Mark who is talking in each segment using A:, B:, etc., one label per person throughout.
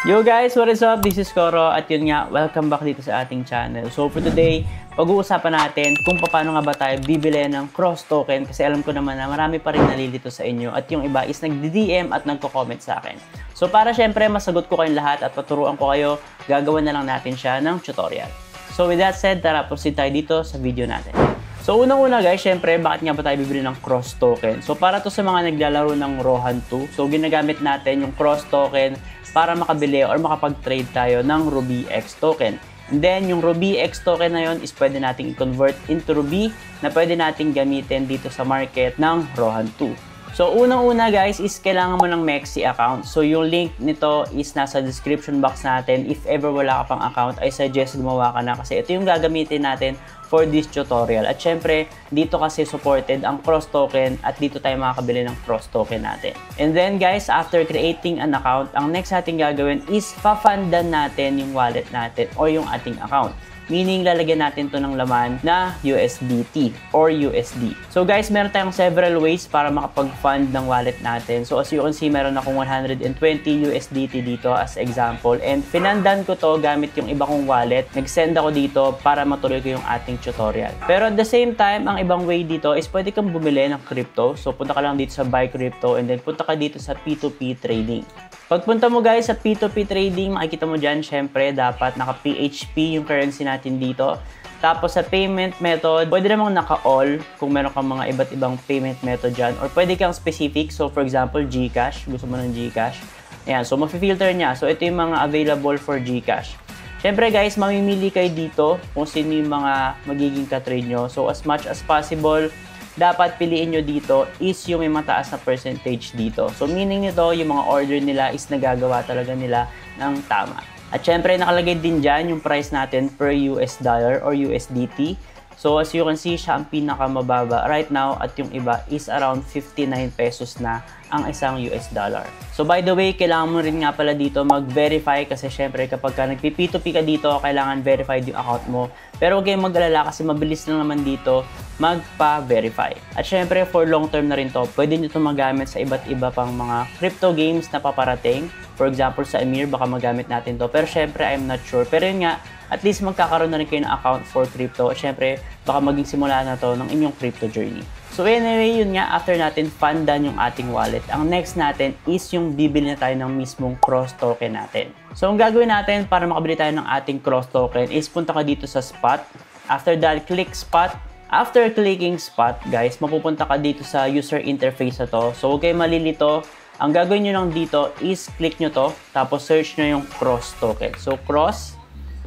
A: Yo guys, what is up? This is Koro at yun nga, welcome back dito sa ating channel. So for today, pag-uusapan natin kung paano nga ba tayo bibili ng cross token kasi alam ko naman na marami pa rin nalilito sa inyo at yung iba is nagdi-DM at nagko-comment sa akin. So para syempre masagot ko kayong lahat at paturuan ko kayo, gagawin na lang natin siya ng tutorial. So with that said, tara proceed tayo dito sa video natin. So unang-una guys, syempre bakit nga ba tayo bibili ng cross token? So para to sa mga naglalaro ng Rohan 2, so ginagamit natin yung cross token para makabili or makapag-trade tayo ng Ruby X token. And then, yung Ruby X token na yun is pwede nating i-convert into Ruby na pwede nating gamitin dito sa market ng Rohan 2. So, unang-una guys is kailangan mo ng Mexi account. So, yung link nito is nasa description box natin. If ever wala ka pang account, I suggest gumawa ka na kasi ito yung gagamitin natin for this tutorial. At syempre, dito kasi supported ang cross token at dito tayo makakabili ng cross token natin. And then guys, after creating an account, ang next natin gagawin is pa-fundan natin yung wallet natin or yung ating account. Meaning, lalagyan natin to ng laman na USDT or USD. So guys, meron tayong several ways para makapag-fund ng wallet natin. So as you can see, meron akong 120 USDT dito as example. And finandan ko to gamit yung iba kong wallet. Nag-send ako dito para matuloy ko yung ating tutorial. Pero at the same time, ang ibang way dito is pwede kang bumili ng crypto. So punta ka lang dito sa Buy Crypto and then punta ka dito sa P2P Trading. Pagpunta mo guys sa P2P Trading, makikita mo dyan, syempre, dapat naka-PHP yung currency natin dito. Tapos sa payment method, pwede namang naka-all kung meron kang mga iba't ibang payment method dyan. Or pwede kang specific, so for example, GCash. Gusto mo ng GCash. Ayan, so mafi-filter niya. So ito yung mga available for GCash. Syempre guys, mamimili kayo dito kung sino yung mga magiging ka-trade nyo. So as much as possible, dapat piliin nyo dito is yung may mataas na percentage dito. So meaning nito, yung mga order nila is nagagawa talaga nila ng tama. At syempre nakalagay din dyan yung price natin per US dollar or USDT. So as you can see, siya ang pinakamababa right now at yung iba is around 59 pesos na ang isang US dollar. So by the way, kailangan mo rin nga pala dito mag-verify kasi syempre kapag ka nagpi-P2P ka dito, kailangan verified yung account mo. Pero huwag kayong mag-alala kasi mabilis lang naman dito magpa-verify. At syempre for long term na rin to, pwede nyo ito magamit sa iba't iba pang mga crypto games na paparating. For example, sa Emir, baka magamit natin to. Pero syempre, I'm not sure. Pero yun nga, at least magkakaroon na rin kayo ng account for crypto. At syempre, baka maging simula na to ng inyong crypto journey. So anyway, yun nga, after natin fundan yung ating wallet, ang next natin is yung bibili na tayo ng mismong cross token natin. So ang gagawin natin para makabili tayo ng ating cross token is punta ka dito sa spot. After that, click spot. After clicking spot, guys, mapupunta ka dito sa user interface na to. So huwag kayo malilito. Ang gagawin nyo lang dito is click nyo to, tapos search nyo yung cross token. So cross,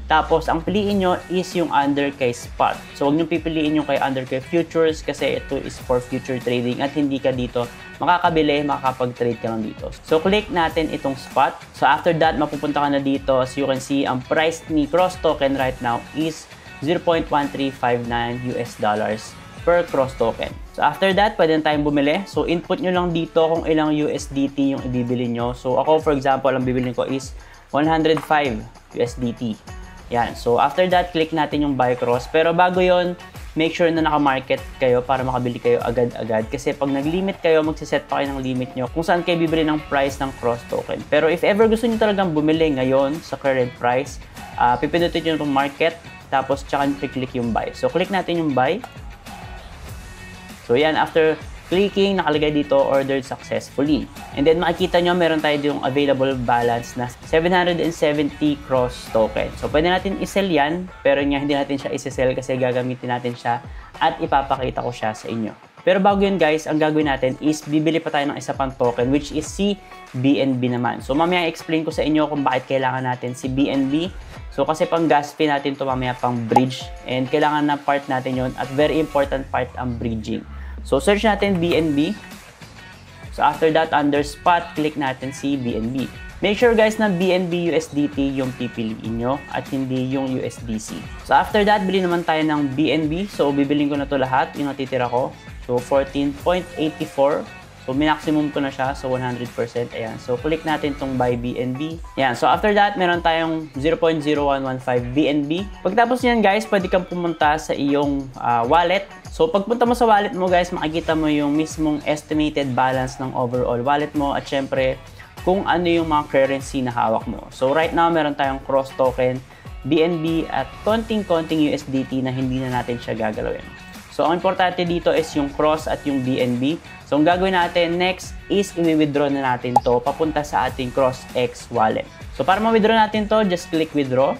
A: tapos ang piliin nyo is yung under kay spot. So huwag nyo pipiliin yung kay under kay futures kasi ito is for future trading at hindi ka dito makakabili, makakapag-trade ka lang dito. So click natin itong spot. So after that, mapupunta ka na dito. As you can see, ang price ni cross token right now is 0.1359 US dollars per cross token. So after that, pwede na tayong bumili. So input nyo lang dito kung ilang USDT yung ibibili nyo. So ako for example, ang bibili ko is 105 USDT. Yan. So after that, click natin yung buy cross. Pero bago yon, make sure na naka-market kayo para makabili kayo agad-agad. Kasi pag nag-limit kayo, magsiset pa kayo ng limit nyo kung saan kayo bibili ng price ng cross token. Pero if ever gusto nyo talagang bumili ngayon sa current price, pipindutin nyo itong market, tapos tsaka nyo click yung buy. So click natin yung buy. So yan, after clicking, nakalagay dito ordered successfully. And then makikita nyo meron tayo ditong available balance na 770 cross token. So pwede natin isell yan, pero nga hindi natin siya isell kasi gagamitin natin siya at ipapakita ko siya sa inyo. Pero bago yun guys, ang gagawin natin is bibili pa tayo ng isa pang token which is si BNB naman. So mamaya explain ko sa inyo kung bakit kailangan natin si BNB. So kasi pang gas fee natin to mamaya pang bridge and kailangan na part natin yon at very important part ang bridging. So search natin BNB. So after that, under spot, click natin si BNB. Make sure guys na BNB USDT yung pipiliin nyo at hindi yung USDC. So after that, bili naman tayo ng BNB. So bibilin ko na to lahat, yung natitira ko. So 14.84. So, minaksimum ko na siya. So, 100%. Ayan. So, click natin itong buy BNB. Ayan. So, after that, meron tayong 0.0115 BNB. Pagtapos niyan, guys, pwede kang pumunta sa iyong wallet. So, pagpunta mo sa wallet mo, guys, makikita mo yung mismong estimated balance ng overall wallet mo. At syempre, kung ano yung mga currency na hawak mo. So right now, meron tayong cross token, BNB at konting-konting USDT na hindi na natin siya gagalawin. So ang importante dito is yung cross at yung BNB. So ang gagawin natin next is i-withdraw na natin to papunta sa ating CrossX wallet. So para ma-withdraw natin to, just click withdraw.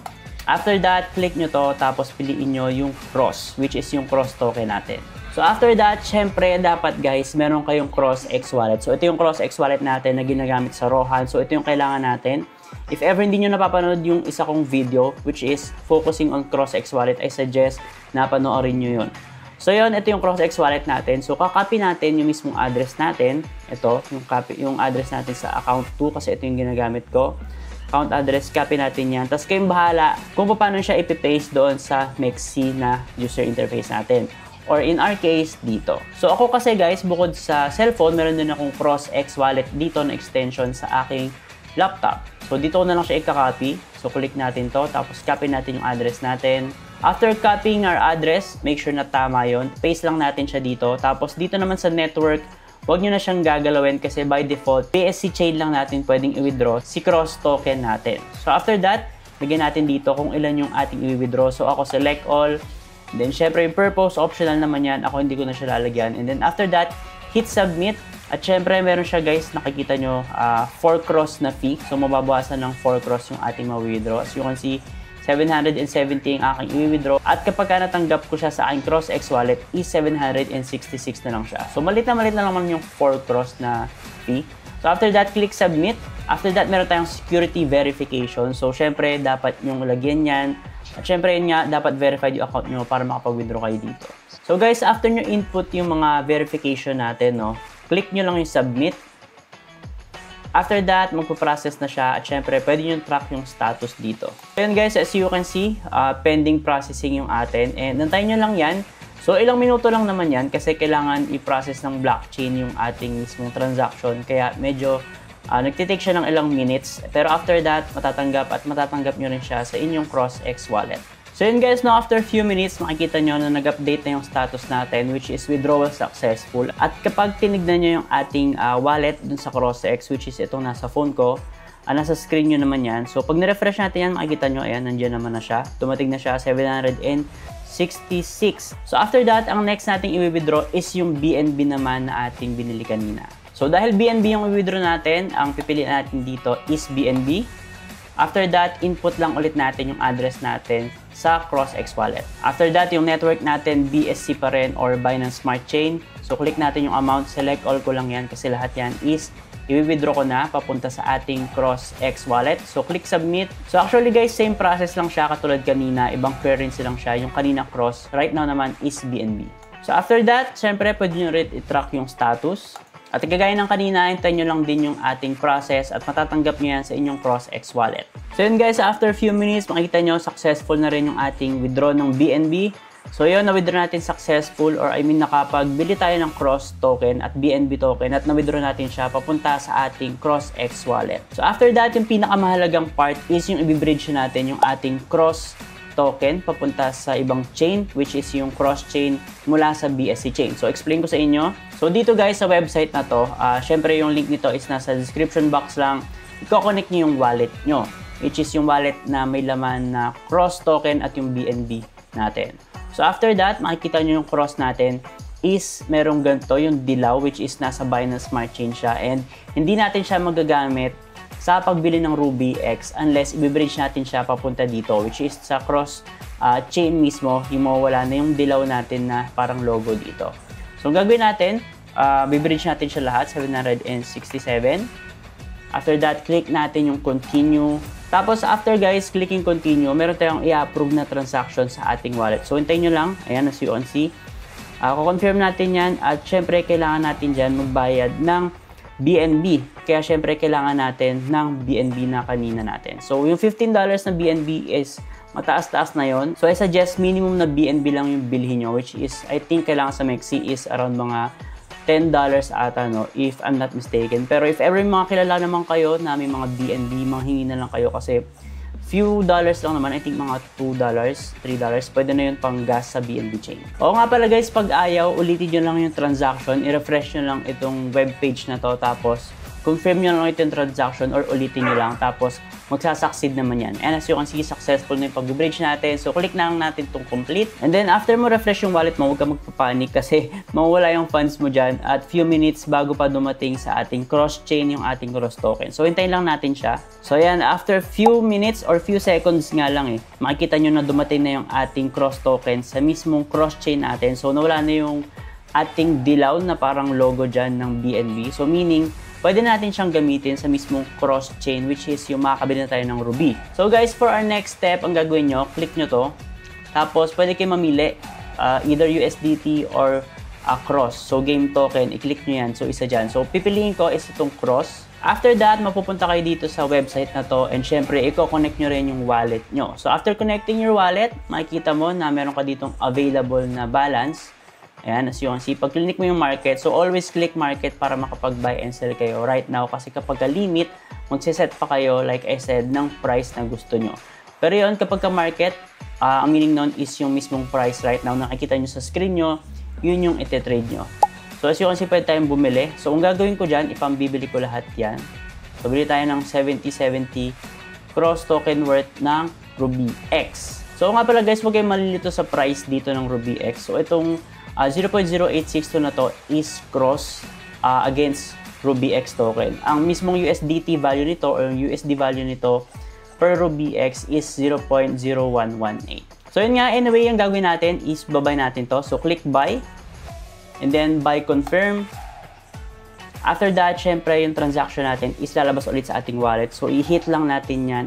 A: After that, click nyo to, tapos piliin nyo yung cross, which is yung cross token natin. So after that, syempre dapat guys, meron kayong CrossX wallet. So ito yung CrossX wallet natin na ginagamit sa Rohan. So ito yung kailangan natin. If ever hindi nyo napapanood yung isa kong video, which is focusing on CrossX wallet, I suggest na panoorin nyo yun. So yun, ito yung CrossX wallet natin. So kakopy natin yung mismong address natin. Ito, yung address natin sa account 2 kasi ito yung ginagamit ko. Account address, copy natin yan. Tapos kayong bahala kung paano siya ipipaste doon sa Mexi na user interface natin. Or in our case, dito. So ako kasi guys, bukod sa cellphone, meron din akong CrossX wallet dito na extension sa aking laptop. So dito ko na lang siya i-copy. So click natin to, tapos copy natin yung address natin. After copying our address, make sure na tama yon. Paste lang natin siya dito. Tapos dito naman sa network, huwag nyo na siyang gagalawin kasi by default, BSC chain lang natin pwedeng i-withdraw si cross token natin. So after that, bigyan natin dito kung ilan yung ating i-withdraw. So ako select all. Then syempre yung purpose, optional naman yan. Ako hindi ko na siya lalagyan. And then after that, hit submit. At syempre meron siya guys, nakikita nyo 4 cross na fee. So mababawasan ng 4 cross yung ating ma-withdraw. As you can see, 770 ang aking i-withdraw. At kapag natanggap ko siya sa aking CrossX wallet, is 766 na lang siya. So malit na naman yung 4 cross na fee. So after that, click submit. After that, meron tayong security verification. So syempre, dapat yung lagyan yan. At syempre yun nga, dapat verified yung account nyo para makapag-withdraw kayo dito. So guys, after nyo input yung mga verification natin, no, click nyo lang yung submit. After that, magpo-process na siya at syempre, pwede nyo track yung status dito. So yun guys, as you can see, pending processing yung atin. And nantayin nyo lang yan. So ilang minuto lang naman yan kasi kailangan i-process ng blockchain yung ating mismong transaction. Kaya medyo nagtitake siya ng ilang minutes. Pero after that, matatanggap nyo rin siya sa inyong CrossX wallet. So yun guys, no, after few minutes, makikita nyo na nag-update na yung status natin, which is withdrawal successful. At kapag tinignan nyo yung ating wallet dun sa CrossX, which is itong nasa phone ko, nasa screen nyo naman yan. So pag nirefresh natin yan, makikita nyo, ayan, nandiyan naman na siya. Tumating na siya, 766. So after that, ang next nating i-withdraw is yung BNB naman na ating binili kanina. So dahil BNB yung i-withdraw natin, ang pipiliin natin dito is BNB. After that, input lang ulit natin yung address natin sa CrossX wallet. After that, yung network natin, BSC pa rin or Binance Smart Chain. So click natin yung amount, select all ko lang yan kasi lahat yan is i-withdraw ko na papunta sa ating CrossX wallet. So click submit. So actually guys, same process lang siya katulad kanina, ibang currency lang siya. Yung kanina cross, right now naman is BNB. So after that, syempre pwede nyo rin i-track yung status. At kagaya ng kanina, hintayin nyo lang din yung ating process at matatanggap nyo yan sa inyong CrossX wallet. So yun guys, after few minutes, makikita nyo successful na rin yung ating withdraw ng BNB. So yun, na-withdraw natin successful or I mean nakapagbili tayo ng cross token at BNB token at na-withdraw natin siya papunta sa ating CrossX wallet. So after that, yung pinakamahalagang part is yung i-bridge natin yung ating cross token papunta sa ibang chain, which is yung cross chain mula sa BSC chain. So explain ko sa inyo. So dito guys sa website na to, syempre yung link nito is nasa description box lang. I-connect nyo yung wallet nyo, which is yung wallet na may laman na cross token at yung BNB natin. So after that, makikita nyo yung cross natin is merong ganito, yung dilaw, which is nasa Binance Smart Chain siya. And hindi natin siya magagamit sa pagbili ng Ruby X unless i-bridge natin siya papunta dito, which is sa cross chain mismo, yung mawawala na yung dilaw natin na parang logo dito. So ang gagawin natin, i-bridge natin siya lahat, 767. After that, click natin yung continue. Tapos after guys, clicking continue, meron tayong i-approve na transaction sa ating wallet. So hintayin nyo lang, ayan, as you can see. Kukonfirm natin yan at syempre kailangan natin dyan magbayad ng BNB. Kaya syempre kailangan natin ng BNB na kanina natin. So yung $15 na BNB is mataas-taas na yon. So I suggest minimum na BNB lang yung bilhin nyo, which is I think kailangan sa Mexi is around mga $10 ata, no, if I'm not mistaken. Pero if ever mga kilala naman kayo na may mga BNB, manghingi na lang kayo kasi few dollars lang naman, I think mga $2, $3, pwede na yun pang gas sa BNB chain. Oo nga pala guys, pag ayaw, ulitin nyo lang yung transaction, i-refresh nyo lang itong webpage na to, tapos confirm nyo lang ito yung transaction or ulitin nyo lang. Tapos, magsasucceed naman yan. And as you can see, successful na yung pag-bridge natin. So, click na lang natin itong complete. And then, after mo refresh yung wallet mo, huwag ka magpapanik kasi mawawala yung funds mo dyan at few minutes bago pa dumating sa ating cross-chain yung ating cross token. So, hintayin lang natin siya. So, ayan, after few minutes or few seconds nga lang makikita nyo na dumating na yung ating cross token sa mismong cross-chain natin. So, nawala na yung ating dilaw na parang logo dyan ng BNB. So, meaning, pwede natin siyang gamitin sa mismong cross-chain which is yung makakabili na tayo ng Ruby. So, guys, for our next step, ang gagawin nyo, click nyo to. Tapos, pwede kayo mamili either USDT or cross. So, game token, i-click nyo yan. So, isa dyan. So, pipiliin ko is itong cross. After that, mapupunta kayo dito sa website na to and syempre, i-connect nyo rin yung wallet nyo. So, after connecting your wallet, makikita mo na meron ka ditong available na balance. Ayan, as you can see, pag click mo yung market, so always click market para makapag-buy and sell kayo right now kasi kapag ka-limit, magsiset pa kayo, like I said, ng price na gusto nyo. Pero yun, kapag ka-market, ang meaning nun is yung mismong price right now, nakikita nyo sa screen nyo, yun yung iti-trade nyo. So as you can see, pwede tayong bumili. So kung gagawin ko dyan, ipambibili ko lahat yan. So bili tayo ng 7070 cross token worth ng Ruby X. So nga pala guys, huwag kayong malilito sa price dito ng Ruby X. So itong 0.0862 na to is cross against Ruby X token. Ang mismong USDT value nito or yung USD value nito per Ruby X is 0.0118. So yun nga, anyway, yung gagawin natin is babay natin to. So click buy and then buy confirm. After that, syempre yung transaction natin is lalabas ulit sa ating wallet. So i-hit lang natin yan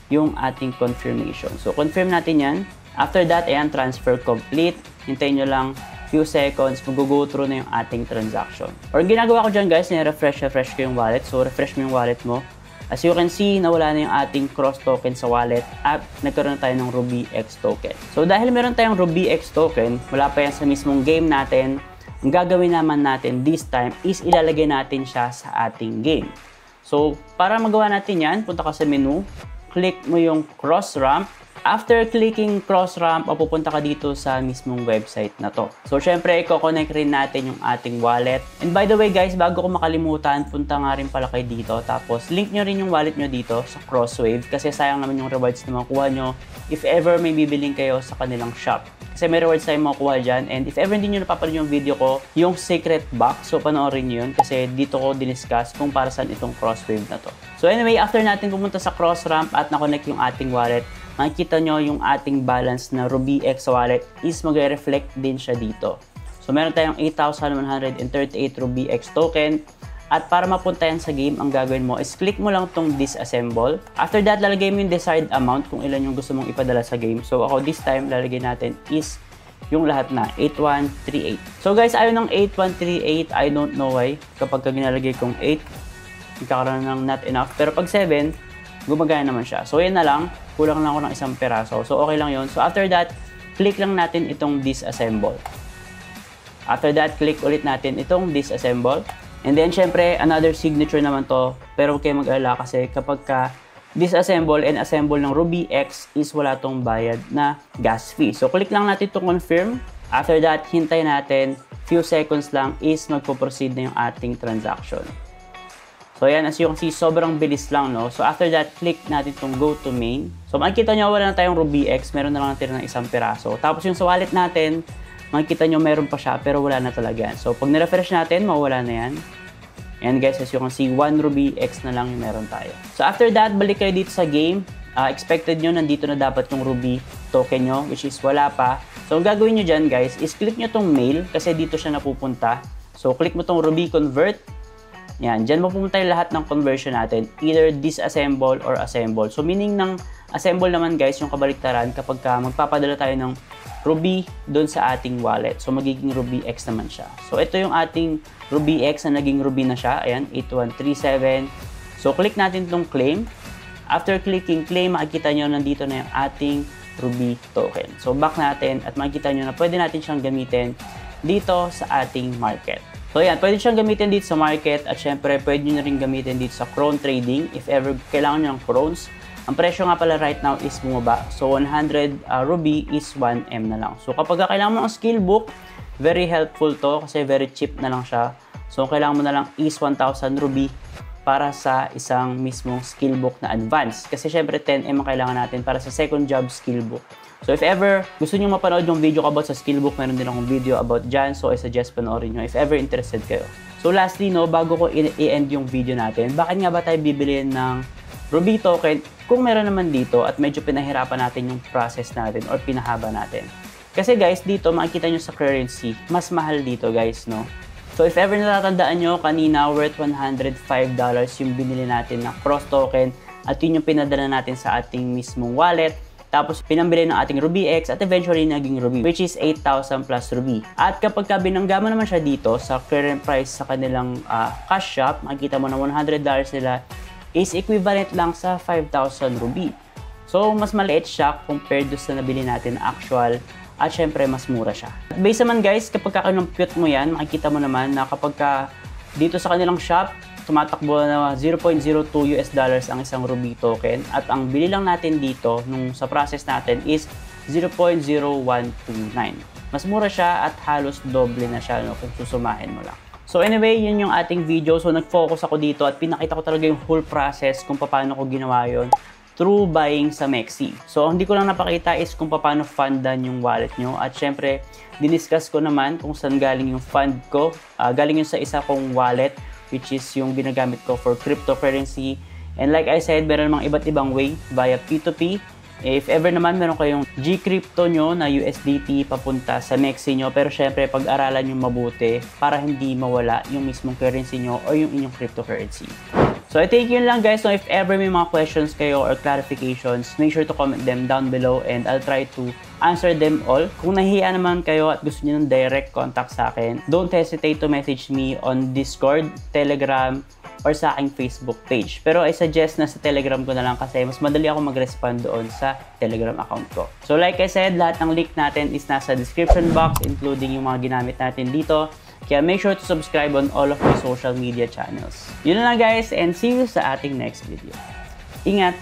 A: yung ating confirmation. So confirm natin yan. After that, ayan, transfer complete. Hintayin nyo lang few seconds, mag-go through na yung ating transaction. Or ginagawa ko dyan guys, refresh ko yung wallet. So refresh mo yung wallet mo. As you can see, nawala na yung ating cross token sa wallet at nagkaroon na tayo ng Ruby X token. So dahil meron tayong Ruby X token, wala pa yan sa mismong game natin, ang gagawin naman natin this time is ilalagay natin siya sa ating game. So para magawa natin yan, punta ka sa menu, click mo yung cross ramp. After clicking cross ramp, pupunta ka dito sa mismong website na to. So, syempre, i-connect rin natin yung ating wallet. And by the way, guys, bago ko makalimutan, punta nga rin pala kayo dito. Tapos, link nyo rin yung wallet nyo dito sa Crosswave kasi sayang naman yung rewards na makuha nyo if ever may bibiling kayo sa kanilang shop. Kasi may rewards tayong makuha dyan. And if ever hindi nyo napapanood yung video ko, yung secret box, so panoorin nyo yun kasi dito ko diniscuss kung para saan itong Crosswave na to. So, anyway, after natin pumunta sa cross ramp at na-connect yung ating wallet, makikita nyo yung ating balance na Ruby X wallet is magre-reflect din siya dito. So, meron tayong 8,138 Ruby X token. At para mapunta yan sa game, ang gagawin mo is click mo lang tong disassemble. After that, lalagay mo yung desired amount kung ilan yung gusto mong ipadala sa game. So, ako this time, lalagay natin is yung lahat na, 8138. So, guys, ayaw ng 8138. I don't know why. Kapag ginalagay kong 8, magkakaroon ng not enough. Pero pag 7, gumagana naman siya. So, yan na lang. Kulang lang ako ng isang peraso. So, okay lang yun. So, after that, click lang natin itong disassemble. After that, click ulit natin itong disassemble. And then, syempre, another signature naman to. Pero huwag kayo mag-alala kasi kapag ka disassemble and assemble ng Ruby X is wala tong bayad na gas fee. So, click lang natin itong confirm. After that, hintay natin. Few seconds lang is magpo-proceed na yung ating transaction. So, ayan, as you can see, sobrang bilis lang, no? So, after that, click natin itong go to main. So, makikita nyo, wala na tayong Ruby X. Meron na lang natin ng isang piraso. Tapos, yung sa wallet natin, makikita nyo, meron pa siya, pero wala na talaga yan. So, pag nirefresh natin, mawala na yan. And guys, as you can see, 1 Ruby X na lang yung meron tayo. So, after that, balik kayo dito sa game. Expected nyo, nandito na dapat yung Ruby token nyo, which is wala pa. So, ang gagawin nyo dyan, guys, is click nyo tong mail, kasi dito siya napupunta. So, click mo tong Ruby Convert. Yan, dyan mapupunta yung lahat ng conversion natin, either disassemble or assemble. So, meaning ng assemble naman guys, yung kabaliktaran kapag magpapadala tayo ng Ruby doon sa ating wallet. So, magiging Ruby X naman siya. So, ito yung ating Ruby X na naging Ruby na siya. Ayan, 8137. So, click natin itong claim. After clicking claim, makikita nyo nandito na yung ating Ruby token. So, back natin at makikita nyo na pwede natin siyang gamitin dito sa ating market. So yan, pwede siyang gamitin dito sa market at syempre pwede nyo na rin gamitin dito sa Cron trading if ever kailangan nyo ng Crons. Ang presyo nga pala right now is bumaba. So 100 Ruby is 1M na lang. So kapag kailangan mo ng skill book, very helpful to kasi very cheap na lang siya. So kailangan mo na lang is 1,000 Ruby para sa isang mismong skill book na advanced. Kasi syempre 10M ang kailangan natin para sa second job skill book. So if ever gusto nyo mapanood yung video ko about sa skill book, meron din akong video about dyan. So I suggest panoorin nyo if ever interested kayo. So lastly, no, bago ko i-end yung video natin, bakit nga ba tayo bibili ng Ruby token kung meron naman dito at medyo pinahirapan natin yung process natin or pinahaba natin? Kasi guys, dito makikita nyo sa currency, mas mahal dito guys, no? So if ever natatandaan nyo, kanina worth $105 yung binili natin na cross token at yun yung pinadala natin sa ating mismong wallet. Tapos pinambili ng ating Ruby X at eventually naging Ruby, which is 8,000 plus Ruby. At kapag binanggama naman siya dito sa current price sa kanilang cash shop, makikita mo na $100 nila is equivalent lang sa 5,000 Ruby. So mas maliit siya compared do sa nabili natin actual. At syempre, mas mura siya. At based naman guys, kapag kinumpute mo yan, makikita mo naman na kapag dito sa kanilang shop, tumatakbo na $0.02 ang isang Ruby token. At ang bili lang natin dito, nung sa process natin, is 0.0129. Mas mura siya at halos doble na siya, no, kung susumahin mo lang. So anyway, yun yung ating video. So nag-focus ako dito at pinakita ko talaga yung whole process kung paano ko ginawa yun through buying sa Mexi. So, hindi ko lang napakita is kung paano fundan yung wallet nyo. At syempre, diniscuss ko naman kung saan galing yung fund ko. Galing yun sa isa kong wallet, which is yung ginagamit ko for cryptocurrency. And like I said, meron namang iba't ibang way via P2P. If ever naman meron kayong G-Crypto nyo na USDT papunta sa Mexi nyo, pero syempre, pag-aralan nyo mabuti para hindi mawala yung mismong currency nyo o yung inyong cryptocurrency. So I think yun lang guys. So if ever may mga questions kayo or clarifications, make sure to comment them down below and I'll try to answer them all. Kung nahihiya naman kayo at gusto niyo ng direct contact sa akin, don't hesitate to message me on Discord, Telegram, or sa aking Facebook page. Pero I suggest na sa Telegram ko na lang kasi mas madali ako mag-respond doon sa Telegram account ko. So like I said, lahat ng link natin is nasa description box, including yung mga ginamit natin dito. Kaya make sure to subscribe on all of my social media channels. Yun na lang guys, and see you sa ating next video. Ingat!